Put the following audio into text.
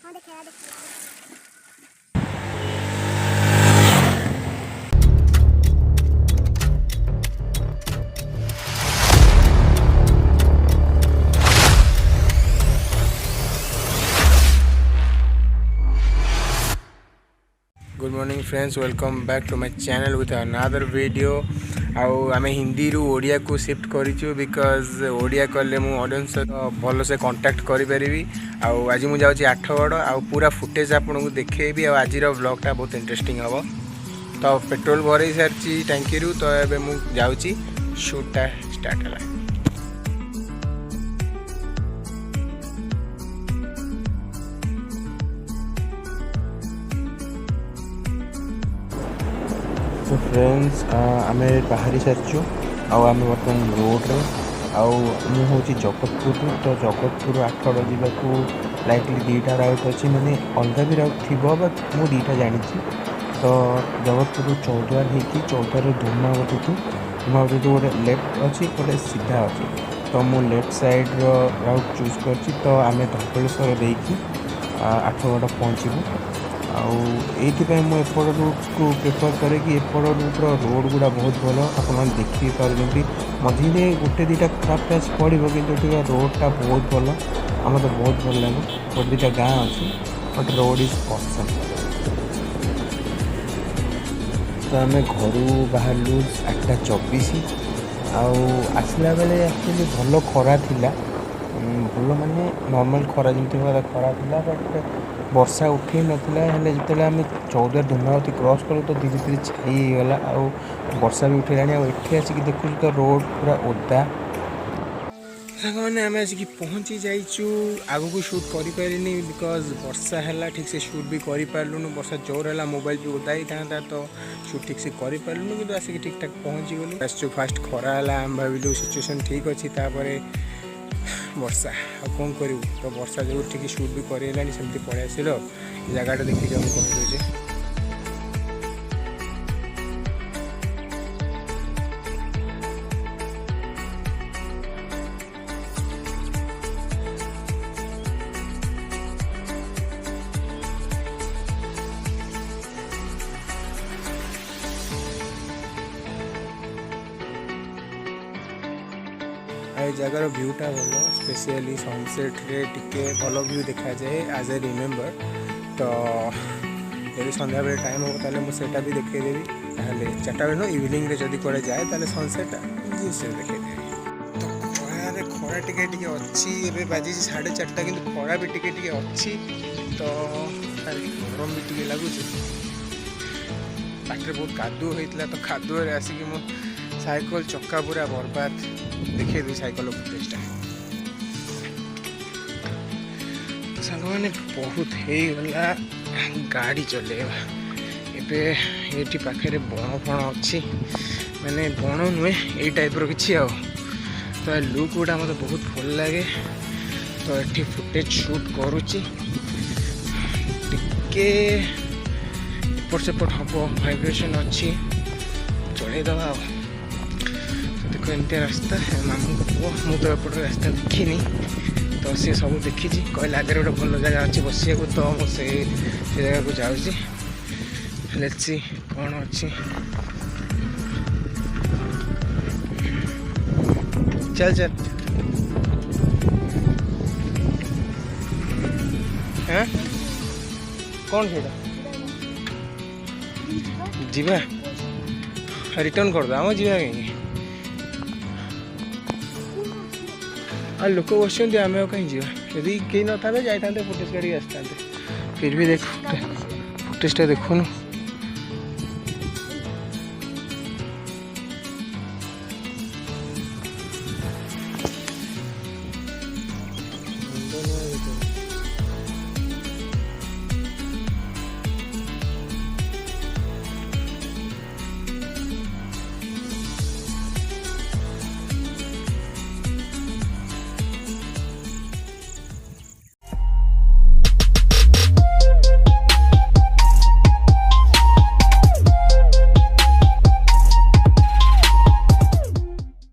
Good morning friends, welcome back to my channel with another video. आम हिंदी रू ओडिया को shift करूँ बिकज ओडिया कले मु ऑडियंस भल से कांटेक्ट करी। आज मुझे जाऊँगी आठगड़ आउ पूरा फुटेज आपको देखेबी। आज व्लॉगटा बहुत इंटरेस्टिंग हम। तो पेट्रोल भर सारी टैंकी रू, तो ये मुझे जाऊँगी शूटा स्टार्ट है। तो फ्रेंड्स आम बाहरी सारी आम बर्तमान रोड्रे हूँ जगतपुर। तो जगतपुर आठगड़ जावाक लाइकली दीटा राउट अच्छी, माने अलग भी राउट थी बट मुझे दीटा जानी। तो जगतपुर चौद्वार होगी, चौद्वार धूमावती गोटे लेफ्ट अच्छी गोटे सीधा अच्छी। तो मु लेफ्ट साइड राउट चूज कर। तो आम धवलेश्वर देखी आठगड़ पहुँचू। आईपाई मुझे एपट रूट को प्रिफर करे कि एपट रूट्र रोड गुड़ा बहुत भल। आप देखी पार्टी मझे गोटे दीटा खराब पैच पड़ो कि रोडटा बहुत भल, आम तो बहुत भल लगे। गोटे दीटा गाँ अच्छी बट रोड इज ऑसम। तो आम घर बाहर 8:24 आसला बेले एक्चुअली भल खरा थिला, भल माने नॉर्मल खरा जमी खरा थिला बट वर्षा उठे नाला। जो आम चौद्वार धूमावती क्रॉस कलु तो धीरे धीरे छाई गला वर्षा भी उठेगा। ये आसिक देखु तो रोड पूरा ओदा। मैंने आम आसिक पहुँची जाइचु। आग को शूट करें बिकज वर्षा है, ठीक से शूट भी करूँ। वर्षा जोर है, मोबाइल भी ओदा ही था तो शूट ठीक से करूँ कि आसिक ठीक ठाक पहुँची गलु। आसचु फास्ट खरा है, आम भाविलु सिचुएसन ठीक अच्छी, वर्षा कौन करूँ। तो वर्षा जो ठीक शूट भी करेलानी सेमती पड़े आसिल। जगह देखिए मुझे कहीदे जगार भ्यूटा भल, स्पेशली सनसेट रे टिके भल व्यू देखा जाए एज ए रिमेम्बर। तो यदि सन्ध्या बेले टाइम हो ताले मुझे भी देखेदेवी। चार्टा बेल इवनिंग जदि कड़े जाए ताले सनसेट से देखेदेवी। तो खरारे खरा टिके अच्छी बाजी 4:30 कि खरा भी टिके अच्छी। तो गरम भी टिके लगुच। पाटे बहुत कादुओ होता, तो कादुओ आसिक मो साइकल चक्का पूरा बर्बाद। देखिए दी साइकल फुटेजटा। तो सांग मैंने बहुत होगा गाड़ी चलेवा। ये पाखे बण फण अच्छी, माने बण नुहे ये टाइप्र कि। तो लुक गुड़ा मत बहुत भल लगे। तो ये फुटेज शूट करुच्ची टिके एपट सेपट हम वाइब्रेशन अच्छी चलईदवा। देखो एमती रास्ता मामू पुओ मु तो एपट रास्ता देखनी। तो सी सब देखी कहले आगे गोटे भल जगह अच्छी बसिया। तो मुझे जगह को जाऊँगी। लेट्स सी कौन अच्छी। चल चल हाँ कौन सीटा जीवा रिटर्न कर दो जीवा कहीं। लोक बस आम कहीं जा यदि कहीं न था जाते फुटेज गाड़ी आसते। फिर भी देख फुटेजटा देखुन